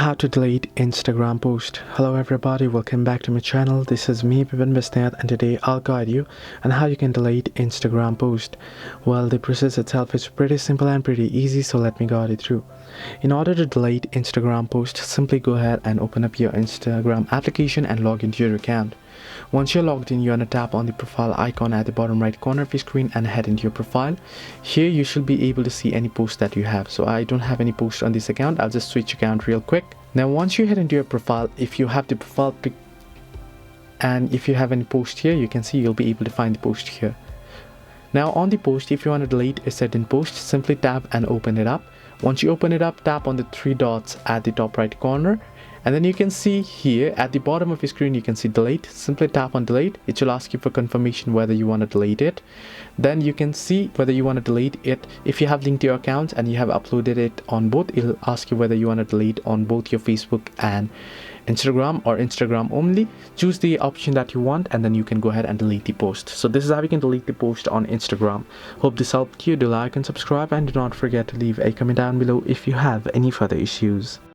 How to delete Instagram post. Hello everybody, welcome back to my channel. This is me, Pipan Bisnath, and today I'll guide you on how you can delete Instagram post. Well, the process itself is pretty simple and pretty easy, so let me guide you through. In order to delete Instagram post, simply go ahead and open up your Instagram application and log into your account. Once you're logged in, you're going to tap on the profile icon at the bottom right corner of your screen and head into your profile. Here you should be able to see any post that you have. So I don't have any post on this account. I'll just switch account real quick. Now once you head into your profile, if you have the profile pic and if you have any post here, you can see you'll be able to find the post here. Now on the post, if you want to delete a certain post, simply tap and open it up. Once you open it up, tap on the three dots at the top right corner, and then you can see here at the bottom of your screen you can see delete. Simply tap on delete. It will ask you for confirmation whether you want to delete it. Then you can see whether you want to delete it. If you have linked to your account and you have uploaded it on both, it'll ask you whether you want to delete on both your Facebook and Instagram or Instagram only. Choose the option that you want and then you can go ahead and delete the post. So this is how you can delete the post on Instagram. Hope this helped you. Do like and subscribe, and do not forget to leave a comment down below if you have any further issues.